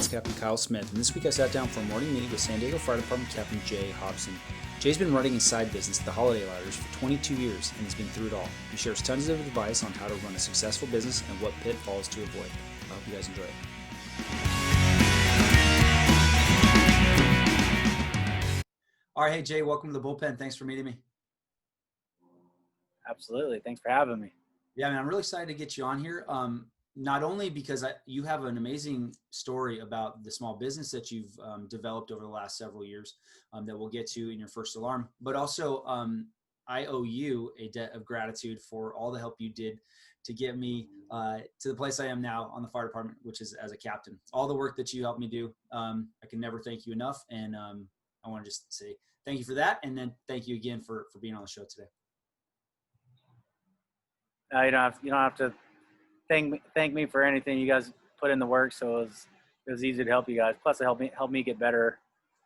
it's Captain Kyle Smith, and this week I sat down for a morning meeting with San Diego Fire Department Captain Jay Hobson. Jay's been running his side business, the Holiday Ladders, for 22 years and has been through it all. He shares tons of advice on how to run a successful business and what pitfalls to avoid. I hope you guys enjoy it. All right, hey Jay, welcome to the bullpen. Thanks for meeting me. Absolutely. Thanks for having me. Yeah, man, I'm really excited to get you on here. Not only because you have an amazing story about the small business that you've developed over the last several years that we'll get to in your first alarm, but also I owe you a debt of gratitude for all the help you did to get me to the place I am now on the fire department, which is as a captain. All the work that you helped me do, I can never thank you enough. And I want to just say thank you for that. And then thank you again for being on the show today. You don't have to thank me for anything. You guys put in the work, so it was easy to help you guys. Plus, it helped me get better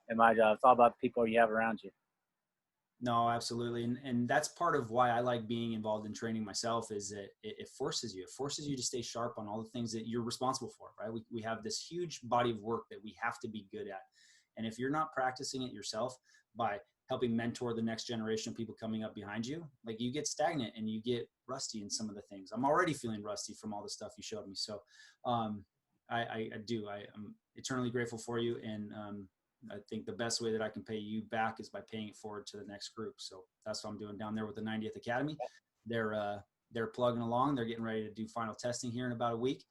in my job. It's all about the people you have around you. No, absolutely. And that's part of why I like being involved in training myself, is that it forces you to stay sharp on all the things that you're responsible for, right? We have this huge body of work that we have to be good at. And if you're not practicing it yourself by helping mentor the next generation of people coming up behind you, like, you get stagnant and you get rusty in some of the things. I'm already feeling rusty from all the stuff you showed me. So I'm eternally grateful for you. And I think the best way that I can pay you back is by paying it forward to the next group. So that's what I'm doing down there with the 90th Academy. They're plugging along. They're getting ready to do final testing here in about a week,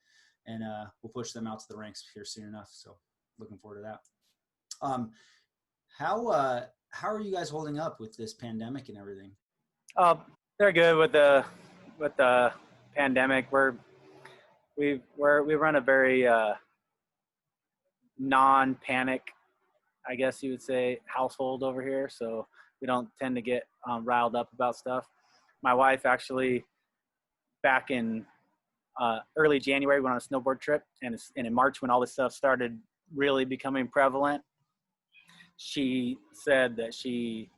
and we'll push them out to the ranks here soon enough. So looking forward to that. How are you guys holding up with this pandemic and everything? They're good with the pandemic. We run a very non-panic, I guess you would say, household over here. So we don't tend to get riled up about stuff. My wife actually, back in early January, went on a snowboard trip, and in March, when all this stuff started really becoming prevalent, she said that she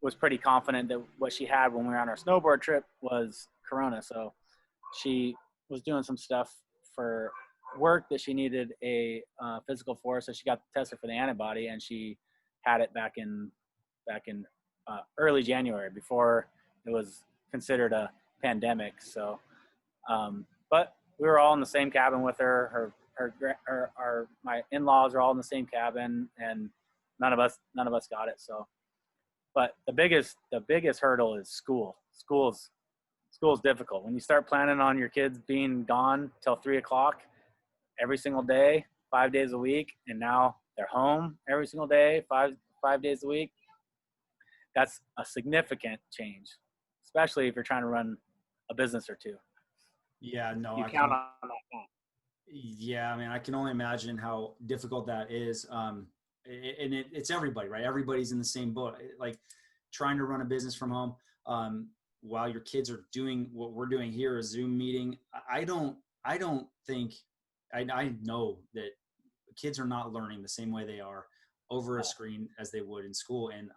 was pretty confident that what she had when we were on our snowboard trip was Corona. So she was doing some stuff for work that she needed a physical for. So she got tested for the antibody, and she had it back in early January, before it was considered a pandemic. So, but we were all in the same cabin with her. My in-laws are all in the same cabin, and none of us got it. So, but the biggest hurdle is school. School's difficult. When you start planning on your kids being gone till 3:00 every single day, 5 days a week, and now they're home every single day, five days a week, that's a significant change, especially if you're trying to run a business or two. Yeah, no, you count on that. Yeah, I mean, I can only imagine how difficult that is. And it's everybody, right? Everybody's in the same boat. Like, trying to run a business from home while your kids are doing what we're doing here, a Zoom meeting. I know that kids are not learning the same way they are over a screen as they would in school. And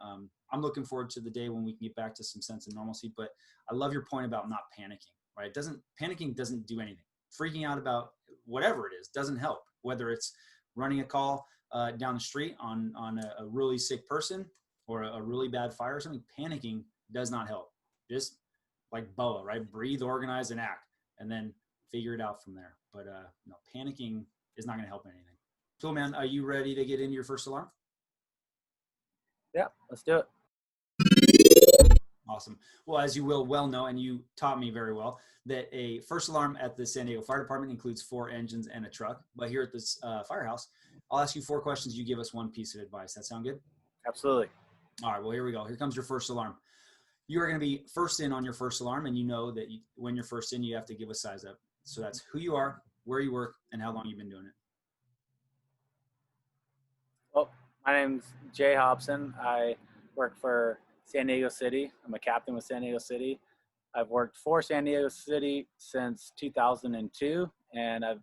I'm looking forward to the day when we can get back to some sense of normalcy. But I love your point about not panicking, right? Panicking doesn't do anything. Freaking out about whatever it is doesn't help, whether it's running a call down the street on a really sick person or a really bad fire or something. Panicking does not help. Just like BOA, right? Breathe, organize, and act, and then figure it out from there. But no, panicking is not going to help anything. So, man, are you ready to get into your first alarm? Yeah, let's do it. Awesome. Well, as you will well know, and you taught me very well, that a first alarm at the San Diego Fire Department includes 4 engines and a truck. But here at this firehouse, I'll ask you 4 questions. You give us 1 piece of advice. That sound good? Absolutely. All right. Well, here we go. Here comes your first alarm. You are going to be first in on your first alarm, and you know that when you're first in, you have to give a size up. So that's who you are, where you work, and how long you've been doing it. Well, my name's Jay Hobson. I work for San Diego City. I'm a captain with San Diego City. I've worked for San Diego City since 2002, and I've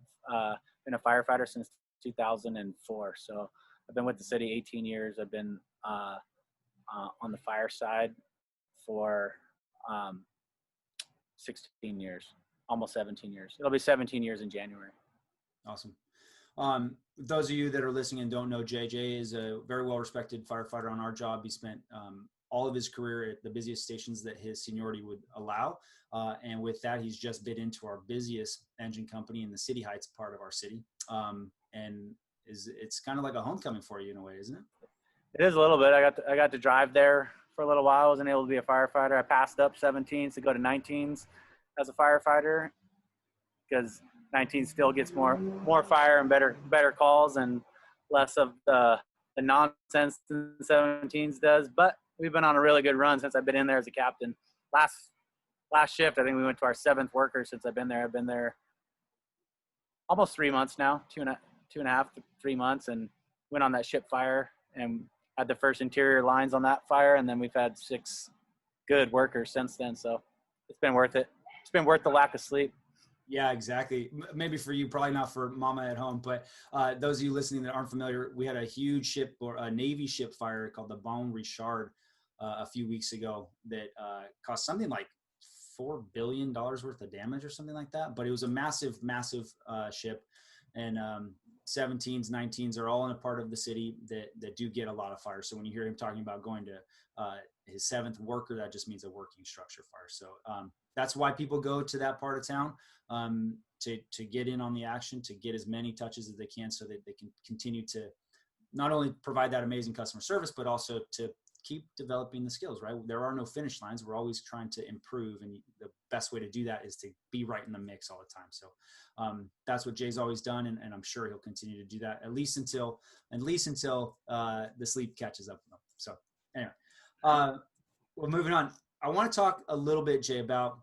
been a firefighter since 2004. So I've been with the city 18 years. I've been on the fire side for 16 years, almost 17 years. It'll be 17 years in January. Awesome. Those of you that are listening and don't know, JJ is a very well-respected firefighter on our job. He spent all of his career at the busiest stations that his seniority would allow. And with that, he's just bid into our busiest engine company in the City Heights part of our city. And it's kind of like a homecoming for you in a way, isn't it? It is a little bit. I got to drive there for a little while. I wasn't able to be a firefighter. I passed up 17s to go to 19s as a firefighter because 19 still gets more fire and better calls and less of the nonsense the 17s does. But we've been on a really good run since I've been in there as a captain. Last shift, I think we went to our 7th worker since I've been there. I've been there almost 3 months now, two and a half, 3 months, and went on that ship fire and had the first interior lines on that fire, and then we've had 6 good workers since then. So it's been worth it. It's been worth the lack of sleep. Yeah, exactly. Maybe for you, probably not for mama at home, but those of you listening that aren't familiar, we had a huge ship or a Navy ship fire called the Bon Richard a few weeks ago that cost something like $4 billion worth of damage or something like that. But it was a massive ship, and 17s, 19s are all in a part of the city that do get a lot of fire. So when you hear him talking about going to his 7th worker, that just means a working structure fire. So that's why people go to that part of town, to get in on the action, to get as many touches as they can so that they can continue to not only provide that amazing customer service, but also to keep developing the skills, right? There are no finish lines. We're always trying to improve. And the best way to do that is to be right in the mix all the time. So that's what Jay's always done. And I'm sure he'll continue to do that at least until the sleep catches up with him. So anyway, well, moving on, I want to talk a little bit, Jay, about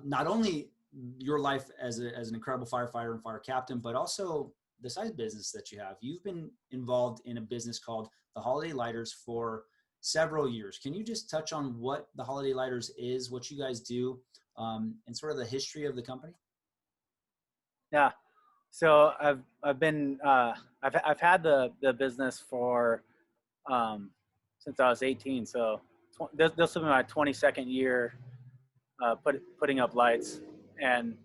not only your life as an incredible firefighter and fire captain, but also the side business that you have. You've been involved in a business called the Holiday Lighters for several years. Can you just touch on what the Holiday Lighters is, what you guys do, and sort of the history of the company? Yeah. So I've been I've had the business for since I was 18. So this will be my 22nd year putting up lights. And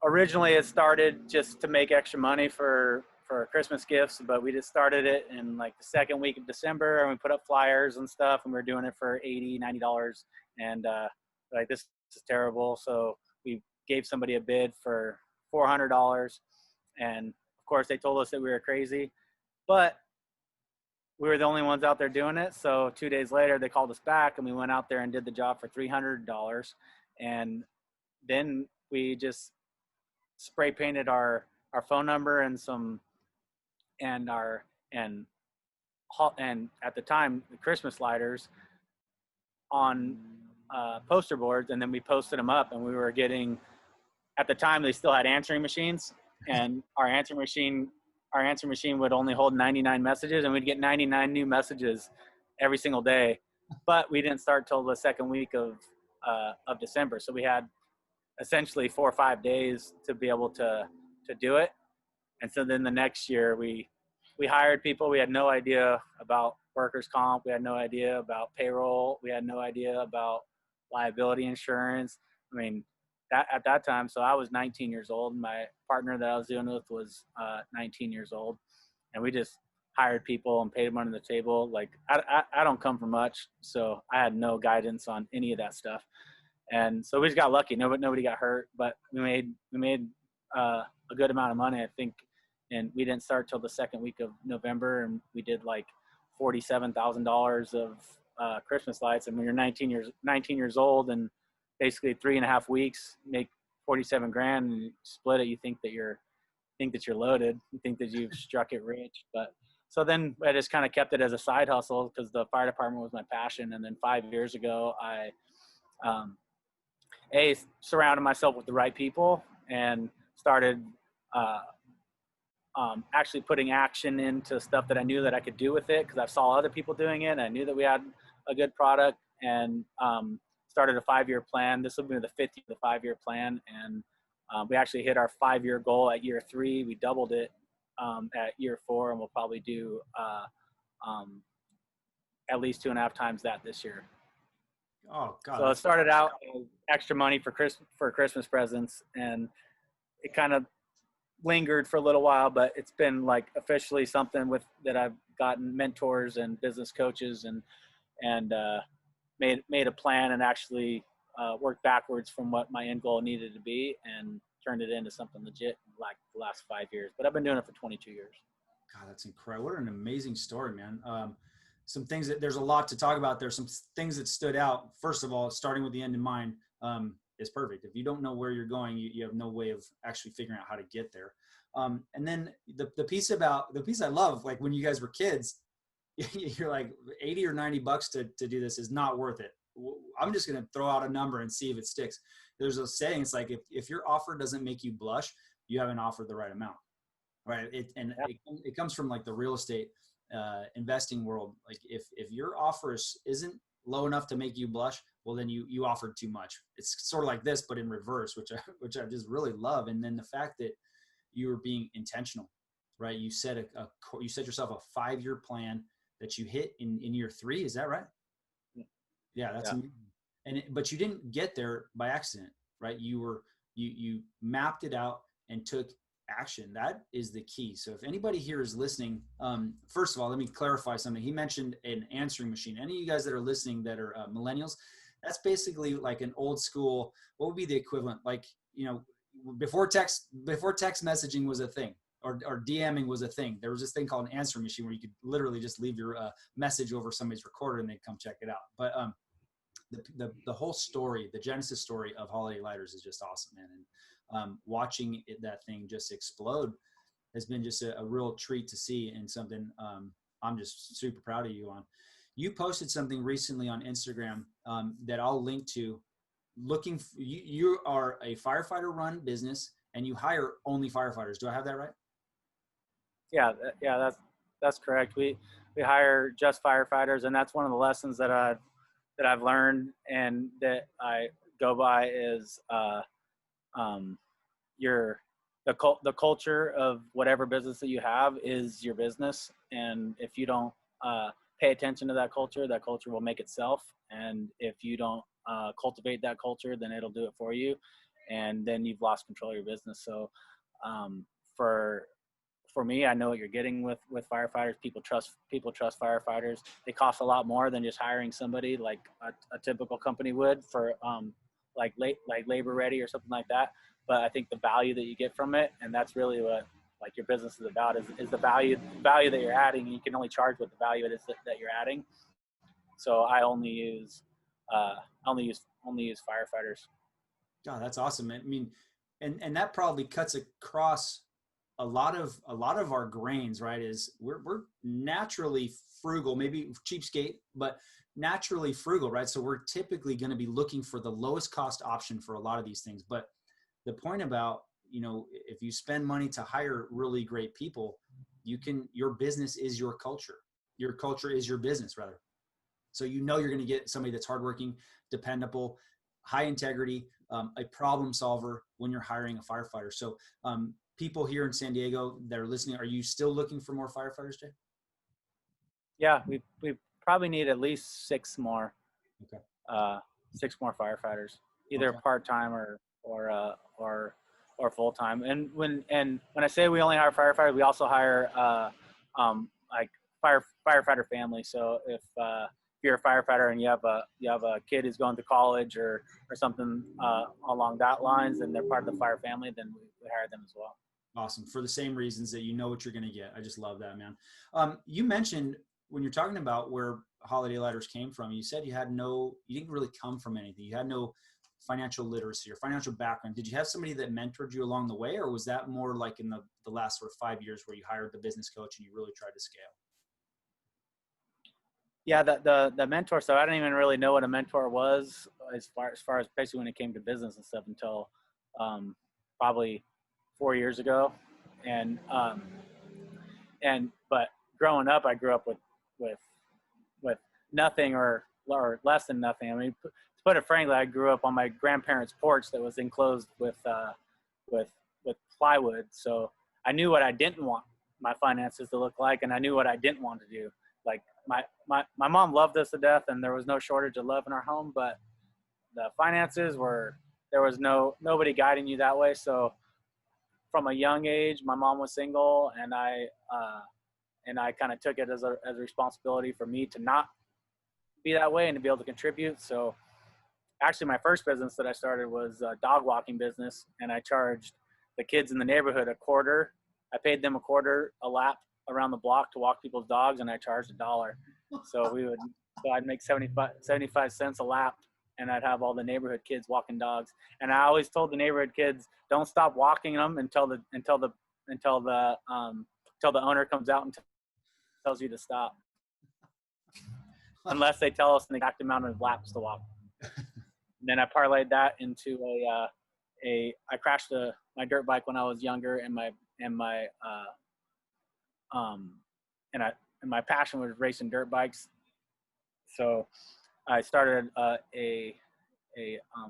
originally it started just to make extra money for Christmas gifts, but we just started it in like the 2nd week of December, and we put up flyers and stuff, and we were doing it for $80, $90, and like, this is terrible. So we gave somebody a bid for $400, and of course they told us that we were crazy, but we were the only ones out there doing it. So 2 days later they called us back, and we went out there and did the job for $300, and then we just spray painted our phone number and at the time the Christmas lighters on poster boards, and then we posted them up, and we were getting, at the time they still had answering machines, and our answering machine would only hold 99 messages, and we'd get 99 new messages every single day. But we didn't start till the 2nd week of December, so we had essentially 4 or 5 days to be able to do it. And so then the next year we hired people. We had no idea about workers' comp. We had no idea about payroll. We had no idea about liability insurance. I mean, at that time, so I was 19 years old. My partner that I was doing with was 19 years old. And we just hired people and paid them under the table. Like, I don't come from much, so I had no guidance on any of that stuff. And so we just got lucky. Nobody got hurt, but we made a good amount of money, I think. And we didn't start till the 2nd week of November, and we did like $47,000 of Christmas lights. And when you're 19 years old, and basically 3.5 weeks make 47 grand, and you split it, you think that you're loaded. You think that you've struck it rich. But so then I just kind of kept it as a side hustle because the fire department was my passion. And then 5 years ago, I surrounded myself with the right people and started actually putting action into stuff that I knew that I could do with it, because I saw other people doing it, and I knew that we had a good product, and started a 5-year plan. This will be the 5th year of the 5-year plan, and we actually hit our 5-year goal at year 3. We doubled it at year 4, and we'll probably do at least 2.5 times that this year. Oh God! So it started out as extra money for Christmas presents, and it kind of lingered for a little while, but it's been like officially something that I've gotten mentors and business coaches and made a plan and actually worked backwards from what my end goal needed to be and turned it into something legit in like the last 5 years. But I've been doing it for 22 years. God, that's incredible. What an amazing story, man. Some things that there's a lot to talk about. There's some things that stood out. First of all, starting with the end in mind is perfect. If you don't know where you're going, you have no way of actually figuring out how to get there. And then the piece I love, like when you guys were kids, you're like $80 or $90 to do this is not worth it. I'm just going to throw out a number and see if it sticks. There's a saying, it's like, if your offer doesn't make you blush, you haven't offered the right amount. Right. It comes from like the real estate investing world. Like if your offer isn't low enough to make you blush, well, then you offered too much. It's sort of like this, but in reverse, which I just really love. And then the fact that you were being intentional, right? You set you set yourself a 5-year plan that you hit in year 3. Is that right? Yeah, that's amazing. But you didn't get there by accident, right? You mapped it out and took action. That is the key. So if anybody here is listening, first of all, let me clarify something. He mentioned an answering machine. Any of you guys that are listening that are millennials, that's basically like an old school, what would be the equivalent? Like, before text messaging was a thing, or DMing was a thing. There was this thing called an answering machine where you could literally just leave your message over somebody's recorder and they'd come check it out. But the whole story, the genesis story of Holiday Lighters is just awesome, man. And watching that thing just explode has been just a real treat to see, and something I'm just super proud of you on. You posted something recently on Instagram that I'll link to. You are a firefighter-run business, and you hire only firefighters. Do I have that right? Yeah, that's correct. We hire just firefighters, and that's one of the lessons that I've learned and that I go by is the culture of whatever business that you have is your business, and if you don't pay attention to that culture will make itself, and if you don't cultivate that culture, then it'll do it for you, and then you've lost control of your business. So for me, I know what you're getting with firefighters. People trust firefighters. They cost a lot more than just hiring somebody like a typical company would for like labor ready or something like that. But I think the value that you get from it, and that's really what like your business is about, is the value that you're adding. And you can only charge what the value it is that you're adding. So I only use firefighters. God, that's awesome. I mean, and that probably cuts across a lot of our grains, right? Is we're naturally frugal, maybe cheapskate, but naturally frugal, right? So we're typically going to be looking for the lowest cost option for a lot of these things. But the point about, if you spend money to hire really great people, your business is your culture. Your culture is your business, rather. So you're going to get somebody that's hardworking, dependable, high integrity, a problem solver when you're hiring a firefighter. So people here in San Diego that are listening, are you still looking for more firefighters, Jay? Yeah, we probably need at least 6 more. Okay. 6 more firefighters, either part-time or full-time. And when I say we only hire firefighters, we also hire like firefighter family. So if you're a firefighter and you have a kid who's going to college or something along that lines, and they're part of the fire family, then we hire them as well. Awesome. For the same reasons that you know what you're going to get. I just love that, man. You mentioned when you're talking about where Holiday Lighters came from, you said you didn't really come from anything. You had no financial literacy or financial background. Did you have somebody that mentored you along the way, or was that more like in the last sort of 5 years where you hired the business coach and you really tried to scale? Yeah, the mentor stuff, I didn't even really know what a mentor was as far as basically when it came to business and stuff until probably 4 years ago. But growing up, I grew up with nothing or less than nothing. I mean, to put it frankly, I grew up on my grandparents' porch that was enclosed with plywood. So I knew what I didn't want my finances to look like, and I knew what I didn't want to do. Like my mom loved us to death, and there was no shortage of love in our home, but the finances there was nobody guiding you that way. So from a young age, my mom was single, and I kind of took it as a responsibility for me to not be that way and to be able to contribute. So actually my first business that I started was a dog walking business, and I charged the kids in the neighborhood a quarter. I paid them a quarter a lap around the block to walk people's dogs, and I charged $1. So I'd make 75 cents a lap, and I'd have all the neighborhood kids walking dogs. And I always told the neighborhood kids, don't stop walking them until the owner comes out and tells you to stop, unless they tell us an exact amount of laps to walk. And then I parlayed that into I crashed my dirt bike when I was younger, and my passion was racing dirt bikes. So I started a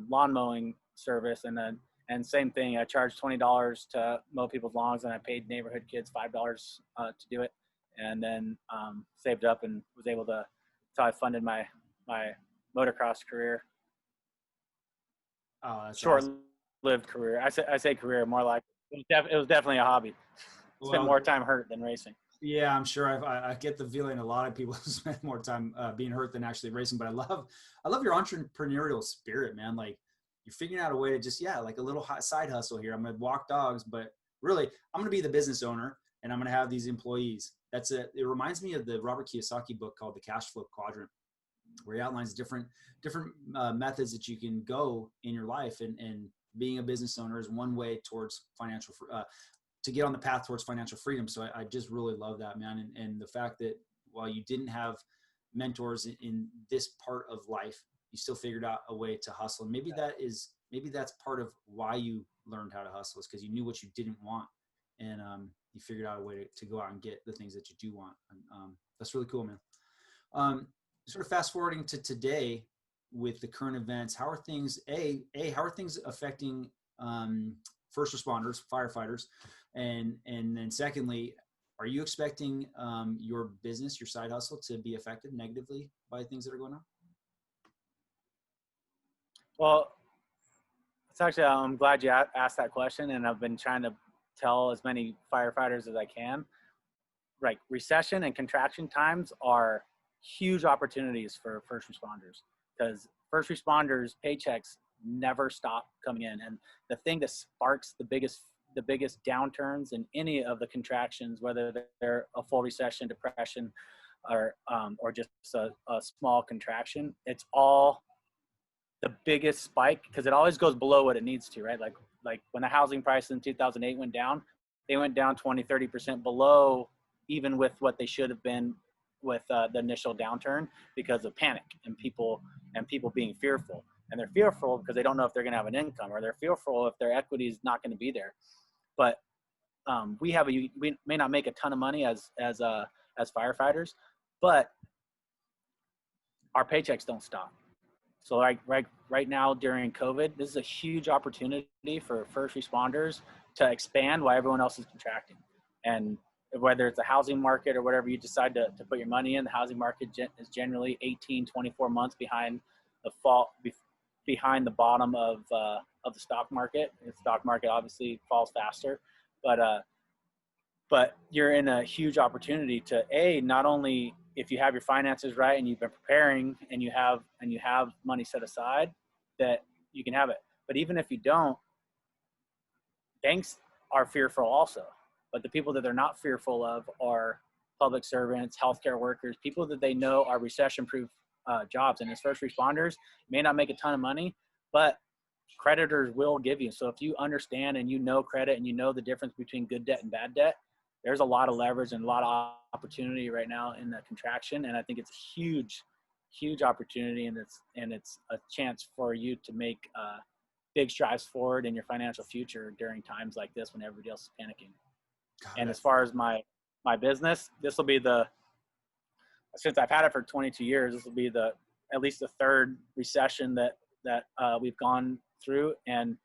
lawn mowing service, and same thing. I charged $20 to mow people's lawns, and I paid neighborhood kids $5 to do it, and then saved up and was able to. So I funded my motocross career. Oh, that's short-lived career. I say career, more like it was definitely a hobby. Spent more time hurt than racing. Yeah, I'm sure I get the feeling a lot of people spend more time being hurt than actually racing. But I love your entrepreneurial spirit, man. Like you're figuring out a way to just, like a little side hustle here. I'm going to walk dogs, but really I'm going to be the business owner, and I'm going to have these employees. That's it. It reminds me of the Robert Kiyosaki book called The Cash Flow Quadrant, where he outlines different methods that you can go in your life, and being a business owner is one way towards financial to get on the path towards financial freedom. So I just really love that, man. And the fact that while you didn't have mentors in this part of life, you still figured out a way to hustle. And maybe that's part of why you learned how to hustle, is because you knew what you didn't want, and you figured out a way to go out and get the things that you do want. And that's really cool, man. Sort of fast forwarding to today with the current events, how are things affecting first responders, firefighters? And then secondly, are you expecting your business, your side hustle, to be affected negatively by things that are going on? Well, it's actually, I'm glad you asked that question, and I've been trying to tell as many firefighters as I can. Like, recession and contraction times are huge opportunities for first responders, because first responders' paychecks never stop coming in. And the thing that sparks the biggest downturns in any of the contractions, whether they're a full recession, depression, or just a small contraction, it's all the biggest spike, because it always goes below what it needs to, right? Like when the housing prices in 2008 went down, they went down 20-30% below even with what they should have been with the initial downturn, because of panic and people being fearful. And they're fearful because they don't know if they're going to have an income, or they're fearful if their equity is not going to be there. But we may not make a ton of money as firefighters, but our paychecks don't stop. So right now during COVID, this is a huge opportunity for first responders to expand while everyone else is contracting. And whether it's a housing market or whatever you decide to put your money in, the housing market is generally 18-24 months behind the bottom of the stock market. The stock market obviously falls faster, but you're in a huge opportunity to not only, if you have your finances right and you've been preparing and you have money set aside, that you can have it. But even if you don't, banks are fearful also. But the people that they're not fearful of are public servants, healthcare workers, people that they know are recession-proof jobs. And as first responders, you may not make a ton of money, but creditors will give you. So if you understand and you know credit and you know the difference between good debt and bad debt, there's a lot of leverage and a lot of opportunity right now in the contraction. And I think it's a huge, huge opportunity, and it's a chance for you to make big strides forward in your financial future during times like this when everybody else is panicking. And as far as my business, this will be since I've had it for 22 years, this will be at least the third recession that we've gone through. And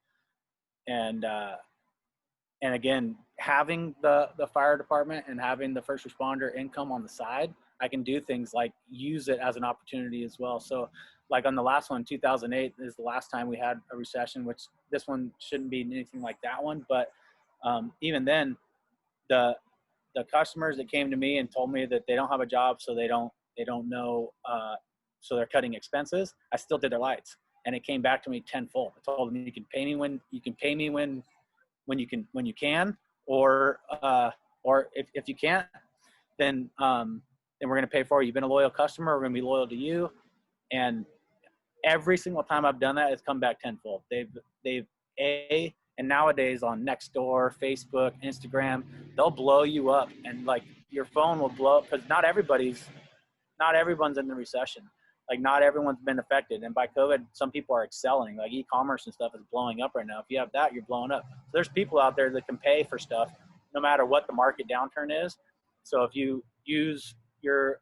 again, having the fire department and having the first responder income on the side, I can do things like use it as an opportunity as well. So like on the last one, 2008 is the last time we had a recession, which this one shouldn't be anything like that one, but even then, the customers that came to me and told me that they don't have a job, so they don't know, so they're cutting expenses, I still did their lights, and it came back to me tenfold. I told them, you can pay me when you can, or if you can't, then we're going to pay for it. You've been a loyal customer. We're going to be loyal to you. And every single time I've done that, it's come back tenfold. And nowadays on Nextdoor, Facebook, Instagram, they'll blow you up, and like your phone will blow up, because not everyone's in the recession. Like not everyone's been affected. And by COVID, some people are excelling. Like e-commerce and stuff is blowing up right now. If you have that, you're blowing up. So there's people out there that can pay for stuff no matter what the market downturn is. So if you use your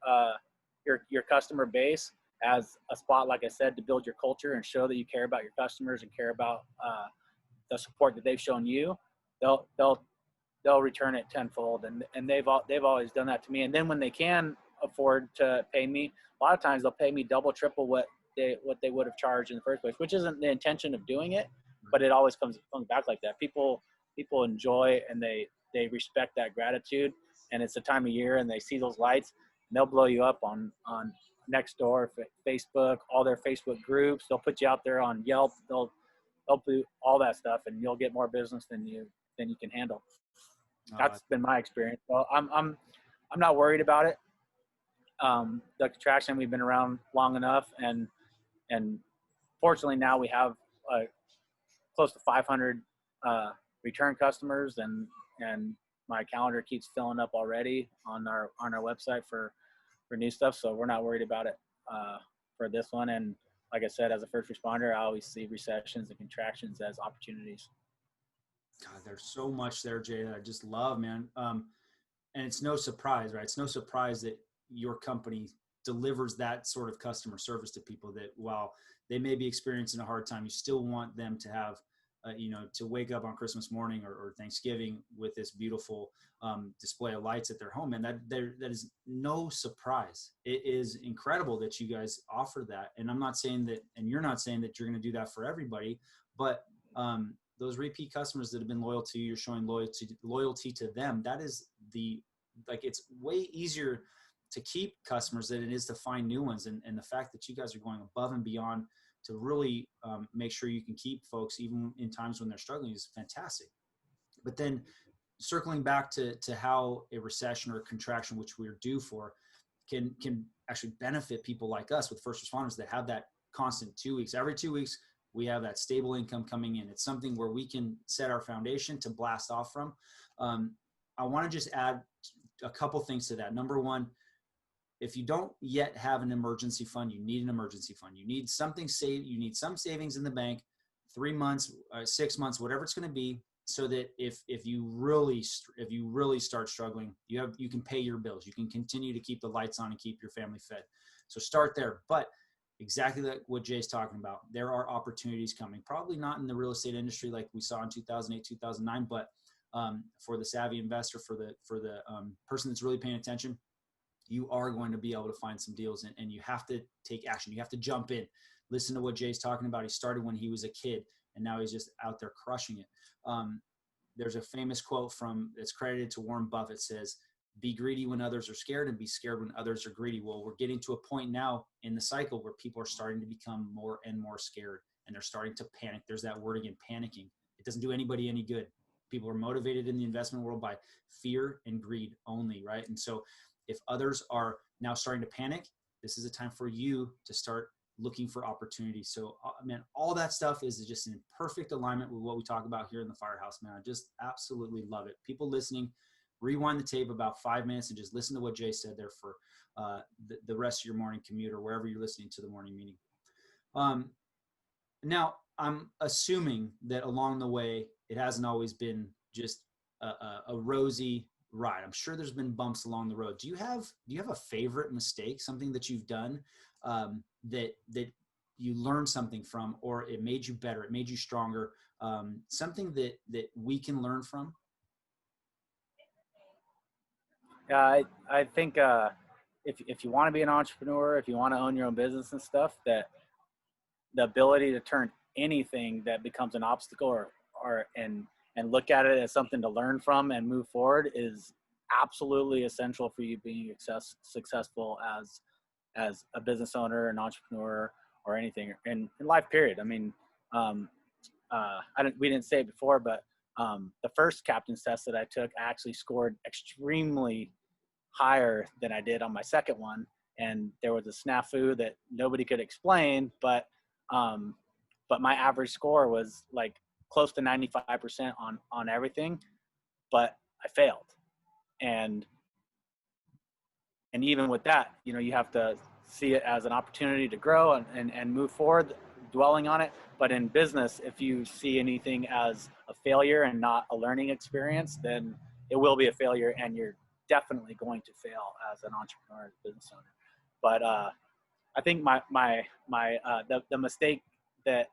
customer base as a spot, like I said, to build your culture and show that you care about your customers and care about the support that they've shown you, they'll return it tenfold. And they've always done that to me. And then when they can afford to pay me, a lot of times they'll pay me double, triple what they would have charged in the first place, which isn't the intention of doing it, but it always comes back like that. People enjoy, and they respect that gratitude. And it's the time of year, and they see those lights, and they'll blow you up on Nextdoor, Facebook, all their Facebook groups. They'll put you out there on Yelp. They'll do all that stuff, and you'll get more business than you can handle. That's been my experience. So I'm not worried about it. The contraction, we've been around long enough, and fortunately now we have close to 500 return customers, and my calendar keeps filling up already on our website for new stuff. So we're not worried about it for this one. And like I said, as a first responder, I always see recessions and contractions as opportunities. God, there's so much there, Jay, that I just love, man. And it's no surprise, right? It's no surprise that your company delivers that sort of customer service to people, that while they may be experiencing a hard time, you still want them to have, to wake up on Christmas morning or Thanksgiving with this beautiful display of lights at their home. And that is no surprise. It is incredible that you guys offer that. And I'm not saying that, and you're not saying that you're going to do that for everybody, but those repeat customers that have been loyal to you, you're showing loyalty to them. That is it's way easier to keep customers than it is to find new ones. And the fact that you guys are going above and beyond to really make sure you can keep folks even in times when they're struggling is fantastic. But then circling back to how a recession or a contraction, which we're due for, can actually benefit people like us with first responders that have that constant 2 weeks. Every 2 weeks, we have that stable income coming in. It's something where we can set our foundation to blast off from. I want to just add a couple things to that. Number one, if you don't yet have an emergency fund, you need an emergency fund. You need something saved. You need some savings in the bank, 3 months, 6 months, whatever it's going to be, so that if you really start struggling, you can pay your bills. You can continue to keep the lights on and keep your family fed. So start there. But exactly like what Jay's talking about, there are opportunities coming. Probably not in the real estate industry like we saw in 2008, 2009, but for the savvy investor, for the person that's really paying attention, you are going to be able to find some deals, and you have to take action. You have to jump in. Listen to what Jay's talking about. He started when he was a kid, and now he's just out there crushing it. There's a famous quote that's credited to Warren Buffett, says, "Be greedy when others are scared, and be scared when others are greedy." Well, we're getting to a point now in the cycle where people are starting to become more and more scared, and they're starting to panic. There's that word again, panicking. It doesn't do anybody any good. People are motivated in the investment world by fear and greed only, right? And so if others are now starting to panic, this is a time for you to start looking for opportunities. So, man, all that stuff is just in perfect alignment with what we talk about here in the Firehouse, man. I just absolutely love it. People listening, rewind the tape about 5 minutes and just listen to what Jay said there for the rest of your morning commute or wherever you're listening to the morning meeting. Now, I'm assuming that along the way, it hasn't always been just a rosy ride. I'm sure there's been bumps along the road. Do you have a favorite mistake, something that you've done that you learned something from, or it made you better, it made you stronger, something that we can learn from? Yeah, I think if you want to be an entrepreneur, if you want to own your own business and stuff, that the ability to turn anything that becomes an obstacle or and look at it as something to learn from and move forward is absolutely essential for you being successful as a business owner, an entrepreneur, or anything in life, period. I mean, we didn't say it before, but the first captain's test that I took, I actually scored extremely higher than I did on my second one. And there was a snafu that nobody could explain, but my average score was like close to 95% on everything, but I failed. And even with that, you know, you have to see it as an opportunity to grow and move forward, dwelling on it. But in business, if you see anything as a failure and not a learning experience, then it will be a failure, and you're definitely going to fail as an entrepreneur, as a business owner. But I think the mistake that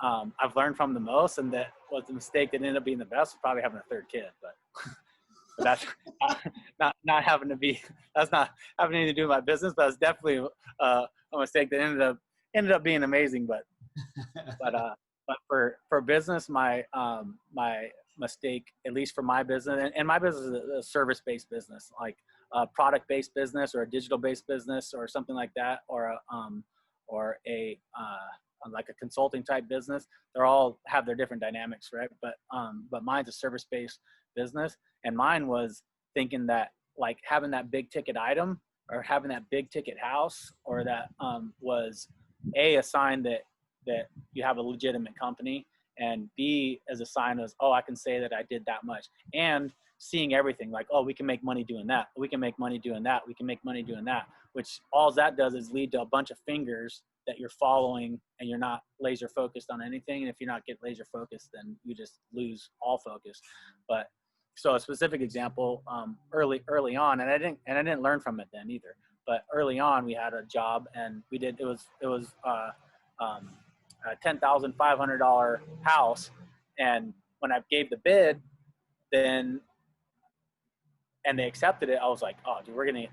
I've learned from the most, and that was the mistake that ended up being the best, was probably having a third kid. But that's not having to be, that's not having anything to do with my business, but it's definitely a mistake that ended up being amazing. But for business, my mistake, at least for my business, and my business is a service-based business, like a product-based business or a digital-based business or something like that, or a like a consulting type business. They're all have their different dynamics, right? But mine's a service-based business, and mine was thinking that like having that big ticket item or having that big ticket house, or that was a sign that you have a legitimate company, and B as a sign of, oh, I can say that I did that much, and seeing everything like, oh, we can make money doing that, we can make money doing that, we can make money doing that, which all that does is lead to a bunch of fingers that you're following, and you're not laser focused on anything. And if you're not get laser focused, then you just lose all focus. But so a specific example, early on, and I didn't learn from it then either, but early on we had a job, and it was a $10,500 house. And when I gave the bid, and they accepted it, I was like, oh, dude, we're getting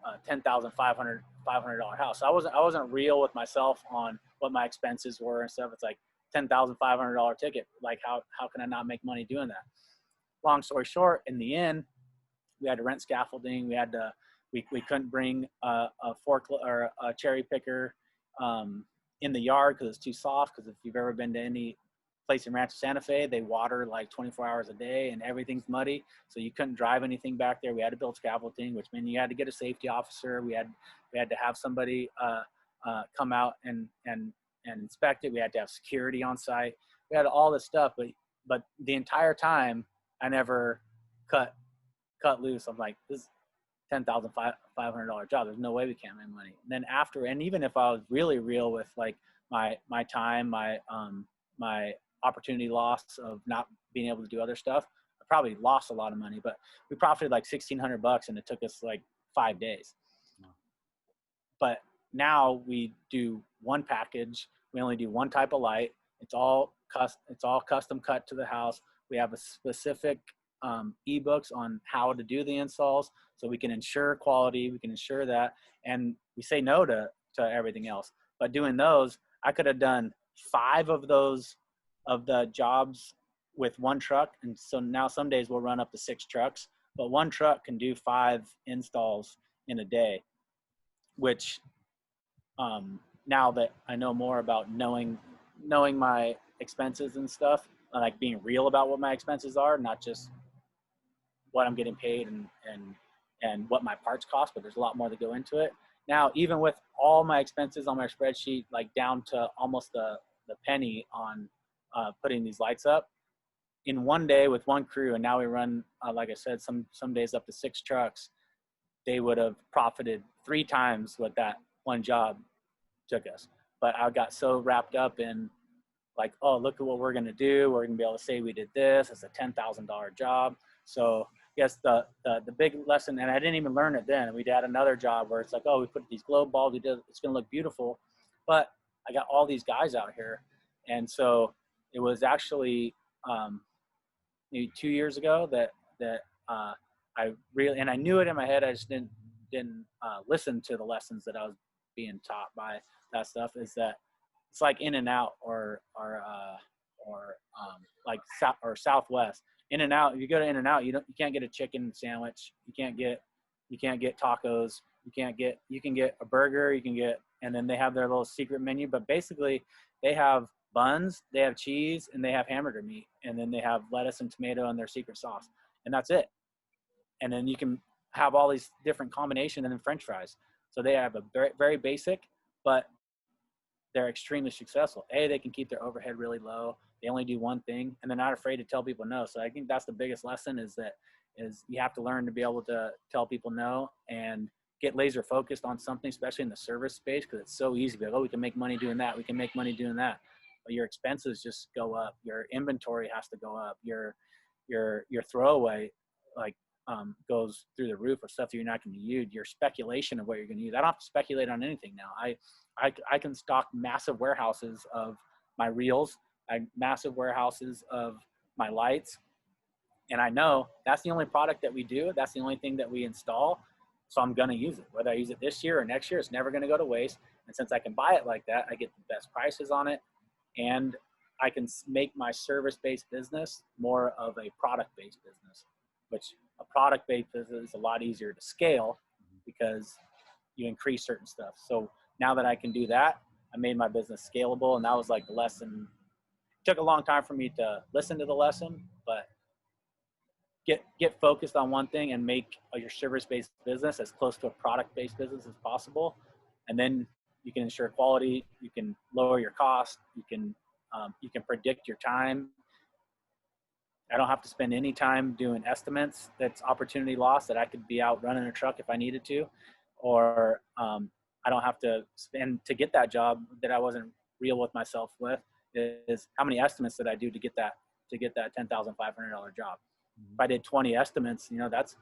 a $10,500 house. So I wasn't real with myself on what my expenses were and stuff. It's like $10,500 ticket. Like how can I not make money doing that? Long story short, in the end, we had to rent scaffolding. We couldn't bring a forklift or a cherry picker in the yard because it's too soft. Because if you've ever been to any place in Rancho Santa Fe, they water like 24 hours a day and everything's muddy. So you couldn't drive anything back there. We had to build scaffolding, which meant you had to get a safety officer. We had to have somebody come out and inspect it. We had to have security on site. We had all this stuff, but the entire time I never cut loose. I'm like, this is $10,500 job. There's no way we can't make money. And then after, and even if I was really real with like my time, my opportunity loss of not being able to do other stuff, I probably lost a lot of money, but we profited like $1,600 and it took us like 5 days. But now we do one package. We only do one type of light. It's all custom cut to the house. We have a specific ebooks on how to do the installs, so we can ensure quality. We can ensure that, and we say no to everything else. But doing those, I could have done 5 of the jobs with one truck, and so now some days we'll run up to 6 trucks, but one truck can do 5 installs in a day, which now that I know more about knowing my expenses and stuff, like being real about what my expenses are, not just what I'm getting paid and what my parts cost, but there's a lot more to go into it. Now, even with all my expenses on my spreadsheet, like down to almost the penny on putting these lights up in one day with one crew, and now we run, like I said, some days up to 6 trucks, they would have profited 3 times what that one job took us. But I got so wrapped up in like, oh, look at what we're going to do. We're going to be able to say we did this. It's a $10,000 job. So yes, the big lesson, and I didn't even learn it then. We had another job where it's like, oh, we put these globe bulbs. It's going to look beautiful. But I got all these guys out here. And so it was actually maybe 2 years ago that I really, and I knew it in my head. I just didn't listen to the lessons that I was being taught by that stuff, is that it's like In-N-Out or or like South or Southwest. In-N-Out, if you go to In-N-Out, you can't get a chicken sandwich. You can't get tacos. You can get a burger. And then they have their little secret menu. But basically, they have buns, they have cheese, and they have hamburger meat, and then they have lettuce and tomato and their secret sauce, and that's it. And then you can have all these different combinations, and then French fries. So they have a very, very basic, but they're extremely successful. They can keep their overhead really low. They only do one thing, and they're not afraid to tell people no. So I think that's the biggest lesson is you have to learn to be able to tell people no and get laser focused on something, especially in the service space, because it's so easy to be like, oh, we can make money doing that. We can make money doing that. But your expenses just go up. Your inventory has to go up. Your throwaway goes through the roof of stuff that you're not going to use. Your speculation of what you're going to use. I don't have to speculate on anything now. I can stock massive warehouses of my reels, massive warehouses of my lights, and I know that's the only product that we do. That's the only thing that we install. So I'm going to use it. Whether I use it this year or next year, it's never going to go to waste. And since I can buy it like that, I get the best prices on it, and I can make my service-based business more of a product-based business, which a product-based business is a lot easier to scale because you increase certain stuff. So now that I can do that, I made my business scalable, and that was like the lesson. It took a long time for me to listen to the lesson, but get focused on one thing and make your service-based business as close to a product-based business as possible. And then you can ensure quality, you can lower your cost, you can predict your time. I don't have to spend any time doing estimates. That's opportunity loss that I could be out running a truck if I needed to, or I don't have to spend to get that job that I wasn't real with myself with. Is how many estimates did I do to get that $10,500 job? If I did 20 estimates, that's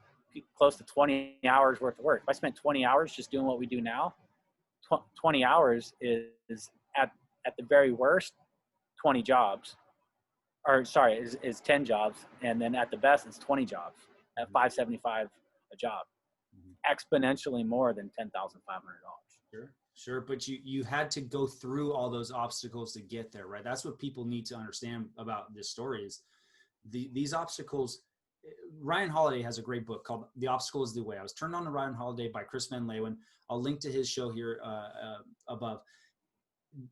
close to 20 hours worth of work. If I spent 20 hours just doing what we do now, 20 hours is at the very worst 20 jobs, or sorry, is 10 jobs, and then at the best it's 20 jobs at $575 a job, exponentially more than $10,500. Sure. But you had to go through all those obstacles to get there, right? That's what people need to understand about this story is these obstacles. Ryan Holiday has a great book called The Obstacle is the Way. I was turned on to Ryan Holiday by Chris Van Leeuwen. I'll link to his show here above.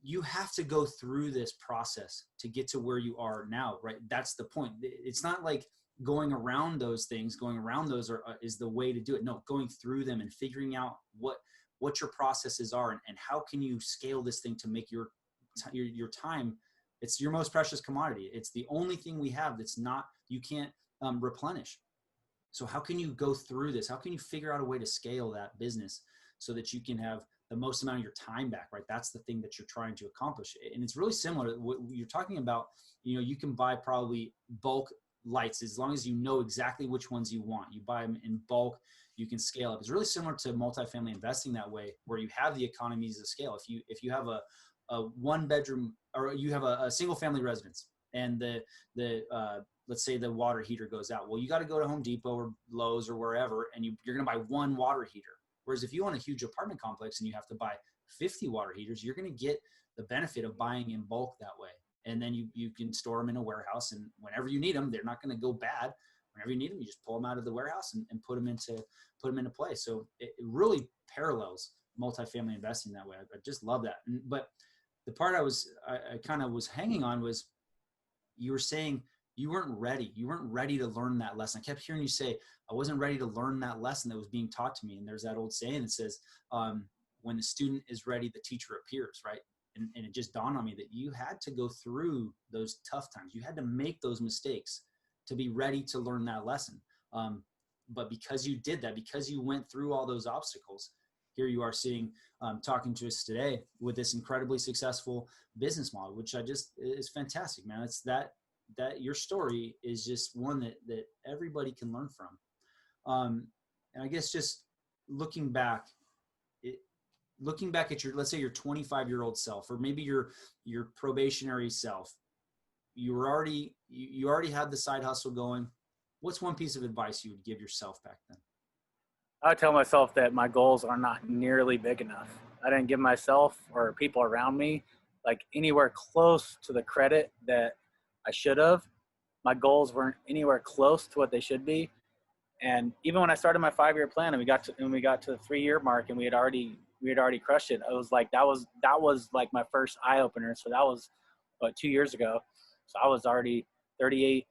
You have to go through this process to get to where you are now, right? That's the point. It's not like going around those things, is the way to do it. No, going through them and figuring out what your processes are and how can you scale this thing to make your time. It's your most precious commodity. It's the only thing we have that's not, you can't replenish. So how can you go through this? How can you figure out a way to scale that business so that you can have the most amount of your time back, right? That's the thing that you're trying to accomplish. And it's really similar to what you're talking about. You can buy probably bulk lights as long as you know exactly which ones you want. You buy them in bulk, you can scale up. It's really similar to multifamily investing that way, where you have the economies of scale. If you have a one bedroom, or you have a single family residence, and the let's say the water heater goes out. Well, you got to go to Home Depot or Lowe's or wherever, and you're going to buy one water heater. Whereas if you own a huge apartment complex and you have to buy 50 water heaters, you're going to get the benefit of buying in bulk that way. And then you can store them in a warehouse, and whenever you need them, they're not going to go bad. Whenever you need them, you just pull them out of the warehouse and put them into play. So it really parallels multifamily investing that way. I just love that. But the part I kind of was hanging on was, you were saying you weren't ready. You weren't ready to learn that lesson. I kept hearing you say, I wasn't ready to learn that lesson that was being taught to me. And there's that old saying that says, when the student is ready, the teacher appears, right? And it just dawned on me that you had to go through those tough times. You had to make those mistakes to be ready to learn that lesson. But because you did that, because you went through all those obstacles, here you are sitting, talking to us today with this incredibly successful business model, which is fantastic, man. It's that your story is just one that everybody can learn from. And I guess just looking back at let's say your 25-year-old self, or maybe your probationary self, you already had the side hustle going. What's one piece of advice you would give yourself back then? I tell myself that my goals are not nearly big enough. I didn't give myself or people around me like anywhere close to the credit that I should have. My goals weren't anywhere close to what they should be. And even when I started my 5-year plan and we got to the 3-year mark and we had already crushed it, I was like, that was like my first eye opener. So that was 2 years ago. So I was already 38,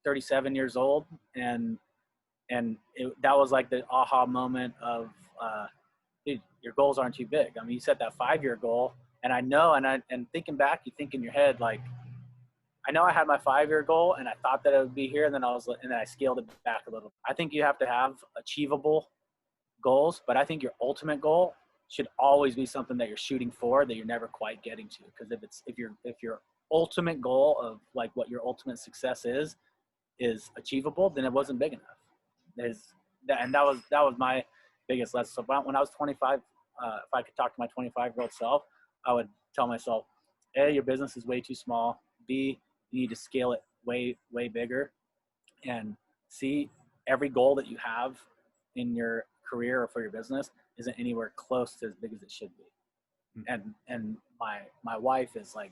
37 years old. And that was like the aha moment of, dude, your goals aren't too big. I mean, you set that 5-year goal, and I know, and thinking back, you think in your head, like, I know I had my 5-year goal and I thought that it would be here. And then I scaled it back a little. I think you have to have achievable goals, but I think your ultimate goal should always be something that you're shooting for that you're never quite getting to. Because if your ultimate goal of like what your ultimate success is achievable, then it wasn't big enough. And that was my biggest lesson. So when I was 25, if I could talk to my 25-year-old self, I would tell myself, A, your business is way too small. B, you need to scale it way, way bigger. And C, every goal that you have in your career or for your business isn't anywhere close to as big as it should be. Mm-hmm. And my wife is like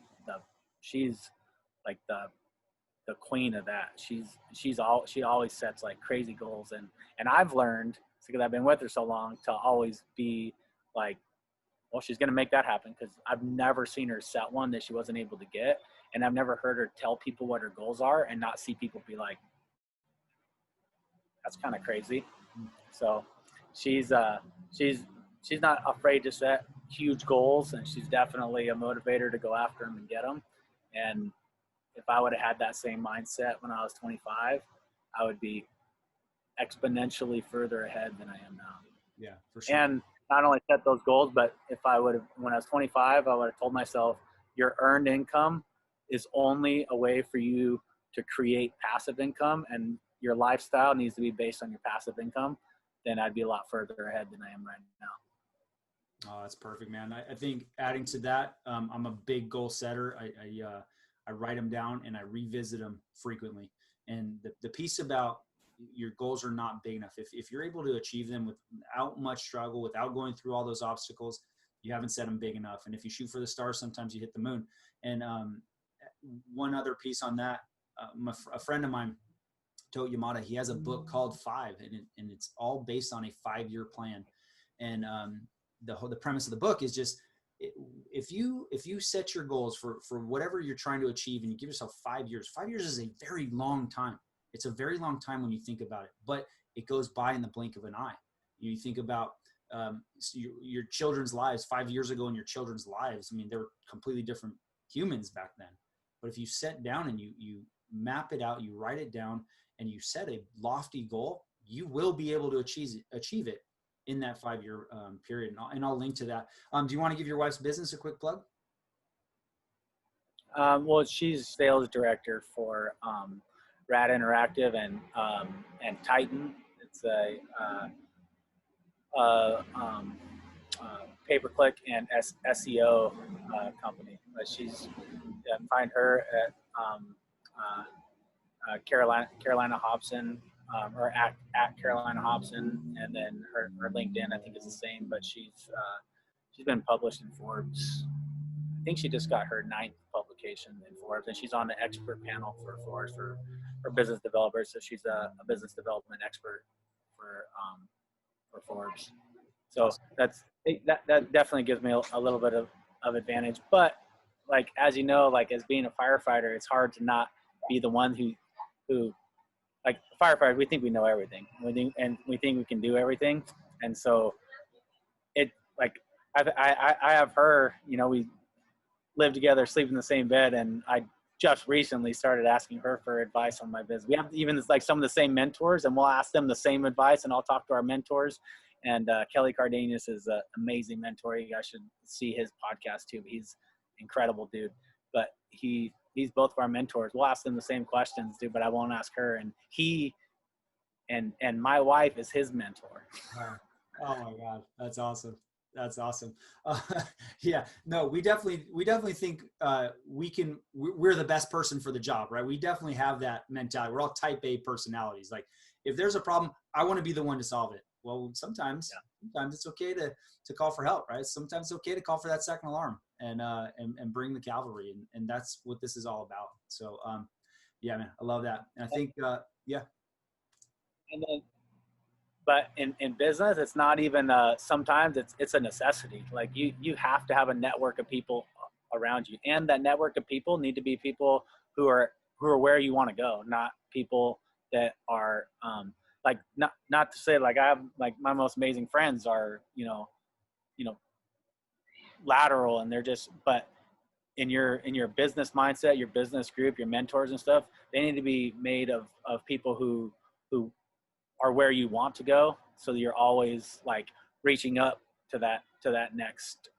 she's like the queen of that. She always sets like crazy goals, and I've learned, because I've been with her so long, to always be like, well, she's going to make that happen, because I've never seen her set one that she wasn't able to get. And I've never heard her tell people what her goals are and not see people be like, that's kind of crazy. So she's not afraid to set huge goals, and she's definitely a motivator to go after them and get them. And if I would have had that same mindset when I was 25, I would be exponentially further ahead than I am now. Yeah, for sure. And not only set those goals, but if I would have, when I was 25, I would have told myself, your earned income is only a way for you to create passive income, and your lifestyle needs to be based on your passive income, then I'd be a lot further ahead than I am right now. Oh, that's perfect, man. I think adding to that, I'm a big goal setter. I write them down and I revisit them frequently. And the piece about your goals are not big enough. If you're able to achieve them without much struggle, without going through all those obstacles, you haven't set them big enough. And if you shoot for the stars, sometimes you hit the moon. And one other piece on that, a friend of mine, Tote Yamada, he has a book called 5, and it's all based on a 5-year plan. And the premise of the book is just, if you set your goals for whatever you're trying to achieve, and you give yourself 5 years, 5 years is a very long time. It's a very long time when you think about it, but it goes by in the blink of an eye. You think about your children's lives 5 years ago, in your children's lives. I mean, they were completely different humans back then. But if you sit down and you map it out, you write it down, and you set a lofty goal, you will be able to achieve it in that 5-year period. And I'll link to that. Do you want to give your wife's business a quick plug? Well, she's sales director for Rad Interactive and Titan. It's a pay-per-click and SEO company. But she's find her at Carolina Hobson, or at Carolina Hobson, and then her LinkedIn, I think, is the same. But she's been published in Forbes. I think she just got her 9th publication in Forbes, and she's on the expert panel for Forbes for business developers. So she's a business development expert for Forbes. So that definitely gives me a little bit of advantage. But like, as you know, like, as being a firefighter, it's hard to not be the one who like, firefighters, we think we know everything. We think we can do everything. And so I have her, we live together, sleep in the same bed, and I just recently started asking her for advice on my business. We have even like some of the same mentors, and we'll ask them the same advice, and I'll talk to our mentors. And Kelly Cardenas is an amazing mentor. You guys should see his podcast too. He's an incredible dude. But he's both of our mentors. We'll ask them the same questions, dude, but I won't ask her. And he and my wife is his mentor. Oh my God, that's awesome. That's awesome. Yeah, no, we definitely think we're the best person for the job, right? We definitely have that mentality. We're all type A personalities. Like, if there's a problem, I want to be the one to solve it. Well, sometimes it's okay to call for help, right? Sometimes it's okay to call for that second alarm and bring the cavalry. And that's what this is all about. So Yeah, man, I love that. And I think, yeah. And then, but in business, it's not even sometimes it's a necessity. Like you have to have a network of people around you, and that network of people need to be people who are where you want to go, not people that are like not to say like I have like my most amazing friends are you know lateral and they're just, but in your business mindset, your business group, your mentors and stuff, they need to be made of people who are where you want to go, so that you're always like reaching up to that next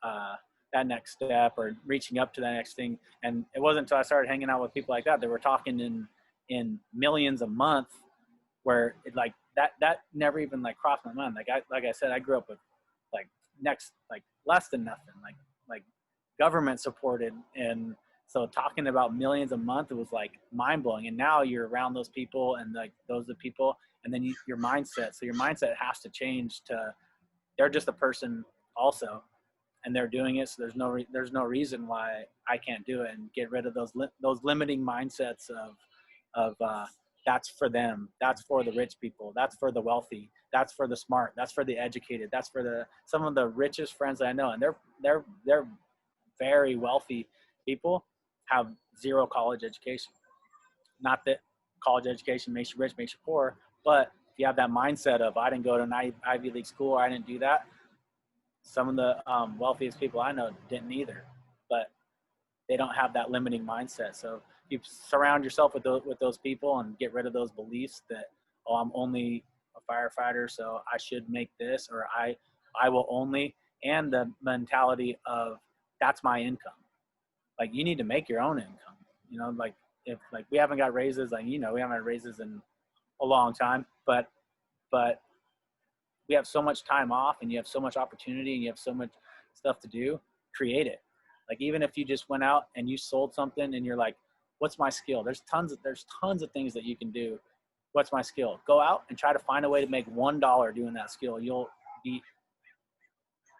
step, or reaching up to that next thing. And it wasn't until I started hanging out with people like that were talking in millions a month, where it like that never even like crossed my mind. Like I said, I grew up with like less than nothing, like government supported. And so talking about millions a month, it was like mind blowing. And now you're around those people, and like those are the people, and then your mindset. So your mindset has to change to, they're just a person also, and they're doing it. So there's no reason why I can't do it, and get rid of those limiting mindsets of that's for them, that's for the rich people, that's for the wealthy, that's for the smart, that's for the educated, that's for some of the richest friends I know, and they're very wealthy people, have zero college education. Not that college education makes you rich, makes you poor, but if you have that mindset of I didn't go to an Ivy League school, or I didn't do that. Some of the wealthiest people I know didn't either, but they don't have that limiting mindset. So you surround yourself with those people, and get rid of those beliefs that, oh, I'm only a firefighter, so I should make this, or I will only, and the mentality of that's my income. Like you need to make your own income. Like if like we haven't got raises, like we haven't had raises in a long time, but we have so much time off, and you have so much opportunity, and you have so much stuff to do. Create it. Like even if you just went out and you sold something, and you're like, what's my skill? There's tons of things that you can do. What's my skill? Go out and try to find a way to make $1 doing that skill. You'll be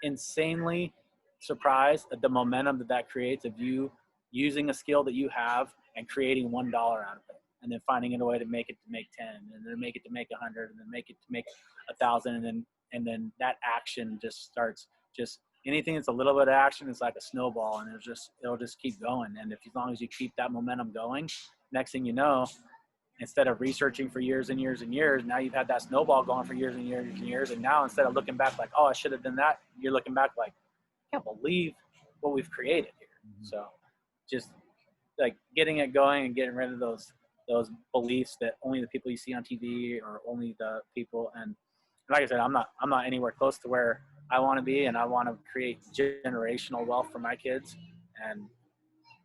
insanely surprised at the momentum that creates, of you using a skill that you have and creating $1 out of it, and then finding a way to make it to make 10, and then make it to make 100, and then make it to make 1,000, and then that action just starts. Just anything that's a little bit of action is like a snowball, and it'll just keep going. And as long as you keep that momentum going, next thing you know, instead of researching for years and years and years, now you've had that snowball going for years and years and years. And now instead of looking back like, oh, I should have done that, you're looking back like, I can't believe what we've created here. Mm-hmm. So just like getting it going, and getting rid of those beliefs that only the people you see on TV, or only the people. And like I said, I'm not anywhere close to where I want to be, and I want to create generational wealth for my kids. And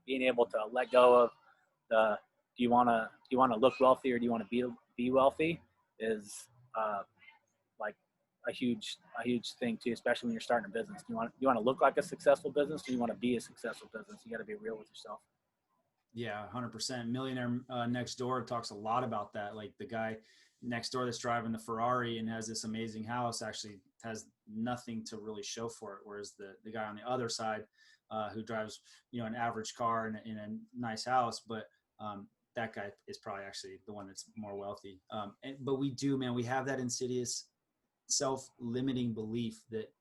being able to let go of the, do you want to look wealthy, or do you want to be wealthy, is like a huge thing too, especially when you're starting a business. Do you want to look like a successful business, or do you want to be a successful business? You got to be real with yourself. Yeah, 100%. Millionaire Next Door talks a lot about that. Like the guy next door that's driving the Ferrari and has this amazing house actually has nothing to really show for it. Whereas the guy on the other side who drives, an average car in a nice house, but that guy is probably actually the one that's more wealthy. But we do, man, we have that insidious self-limiting belief that,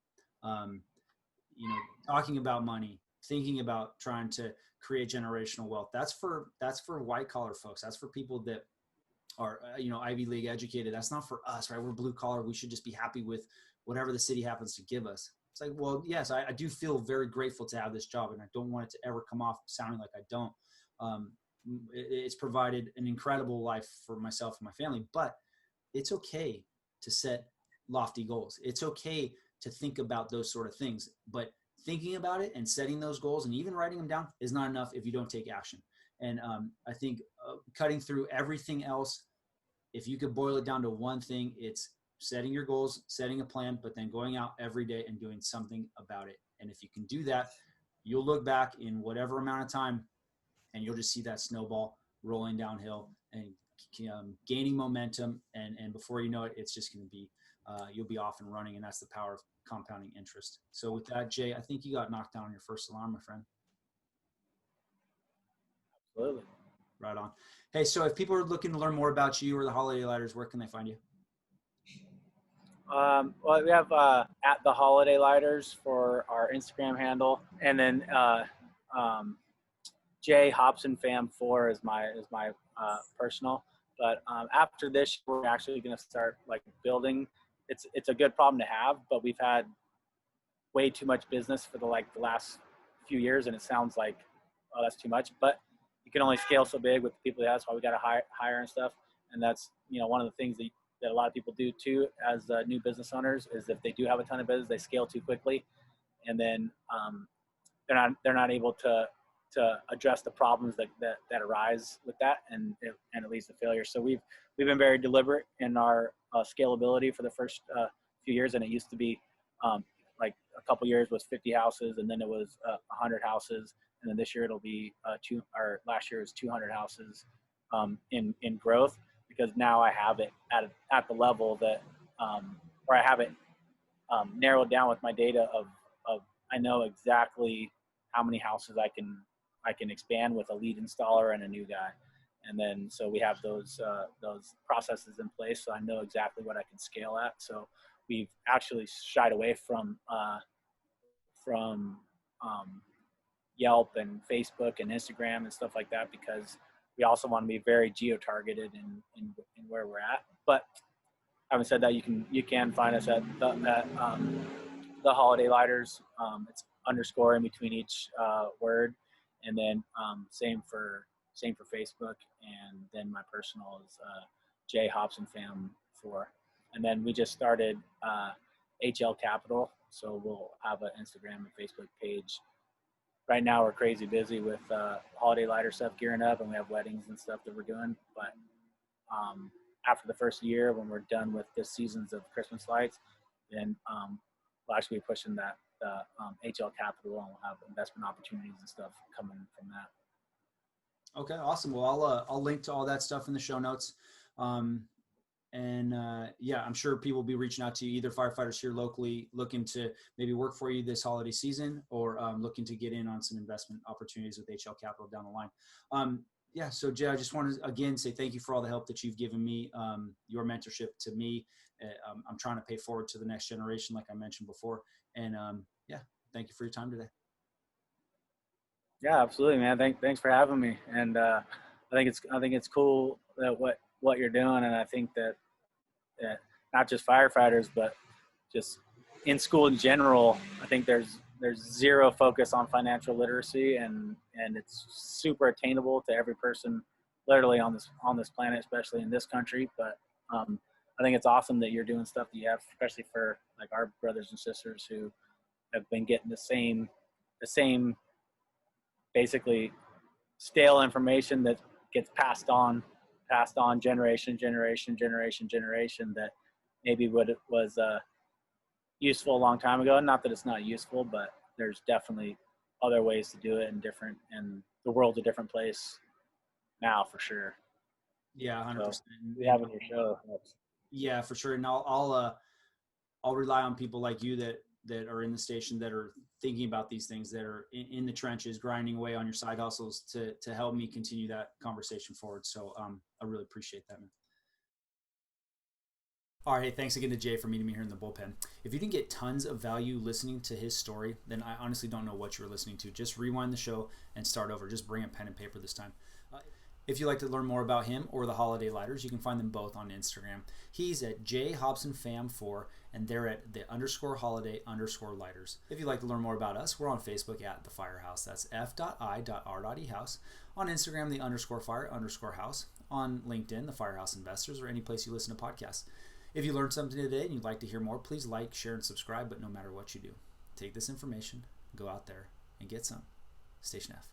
talking about money, thinking about trying to create generational wealth, that's for white collar folks. That's for people that are, Ivy League educated. That's not for us, right? We're blue collar. We should just be happy with whatever the city happens to give us. It's like, well, yes, I do feel very grateful to have this job, and I don't want it to ever come off sounding like I don't. It's provided an incredible life for myself and my family, but it's okay to set lofty goals. It's okay to think about those sort of things, but thinking about it and setting those goals and even writing them down is not enough if you don't take action. And I think cutting through everything else, if you could boil it down to one thing, it's setting your goals, setting a plan, but then going out every day and doing something about it. And if you can do that, you'll look back in whatever amount of time, and you'll just see that snowball rolling downhill and gaining momentum. And before you know it, it's just going to be, you'll be off and running. And that's the power of compounding interest. So with that, Jay, I think you got knocked down on your first alarm, my friend. Absolutely. Right on. Hey, so if people are looking to learn more about you or the Holiday Lighters, where can they find you? Well, we have at the Holiday Lighters for our Instagram handle, and then um, Jay Hobson Fam 4 is my personal. But after this, we're actually going to start like building. It's a good problem to have, but we've had way too much business for the last few years, and it sounds like, oh, that's too much. But you can only scale so big with the people that's why we got to hire and stuff. And that's one of the things that a lot of people do too as new business owners is if they do have a ton of business, they scale too quickly, and then they're not able to address the problems that arise with that, and it leads to failure. So we've been very deliberate in our scalability for the first few years, and it used to be like a couple years was 50 houses, and then it was 100 houses, and then this year it'll be last year was 200 houses in growth, because now I have it at the level that or I have it narrowed down with my data of I know exactly how many houses I can expand with a lead installer and a new guy. And then, so we have those processes in place. So I know exactly what I can scale at. So we've actually shied away from Yelp and Facebook and Instagram and stuff like that, because we also want to be very geo-targeted in where we're at. But having said that, you can find us at the Holiday Lighters. It's underscore in between each word, and then same for Facebook, and then my personal is Jay Hobson Fam 4, and then we just started HL Capital, so we'll have an Instagram and Facebook page. Right now we're crazy busy with holiday lighter stuff gearing up, and we have weddings and stuff that we're doing. But after the first year, when we're done with this seasons of Christmas lights, then we'll actually be pushing that HL Capital, and we'll have investment opportunities and stuff coming from that. Okay, awesome. Well, I'll link to all that stuff in the show notes. Yeah, I'm sure people will be reaching out to you, either firefighters here locally looking to maybe work for you this holiday season, or looking to get in on some investment opportunities with HL Capital down the line. Yeah, so Jay, I just want to again say thank you for all the help that you've given me, your mentorship to me. I'm trying to pay forward to the next generation, like I mentioned before. And yeah, thank you for your time today. Yeah, absolutely, man. Thanks for having me. And I think it's cool that what you're doing, and I think that not just firefighters, but just in school in general, I think there's zero focus on financial literacy, and it's super attainable to every person literally on this planet, especially in this country. But I think it's awesome that you're doing stuff that you have, especially for like our brothers and sisters who have been getting the same basically stale information that gets passed on generation that maybe was useful a long time ago. Not that it's not useful, but there's definitely other ways to do it, and the world's a different place now for sure. Yeah, 100%. So we have in your show. Yeah, for sure. And I'll rely on people like you that are in the station, that are thinking about these things, that are in the trenches, grinding away on your side hustles to help me continue that conversation forward. So I really appreciate that, man. All right, thanks again to Jay for meeting me here in the bullpen. If you didn't get tons of value listening to his story, then I honestly don't know what you were listening to. Just rewind the show and start over. Just bring a pen and paper this time. If you'd like to learn more about him or the Holiday Lighters, you can find them both on Instagram. He's at jhobsonfam4, and they're at the _holiday_lighters. If you'd like to learn more about us, we're on Facebook at the FIREhouse. That's f.i.r.ehouse. On Instagram, the _fire_house. On LinkedIn, the Firehouse Investors, or any place you listen to podcasts. If you learned something today and you'd like to hear more, please like, share, and subscribe. But no matter what you do, take this information, go out there, and get some. Station F.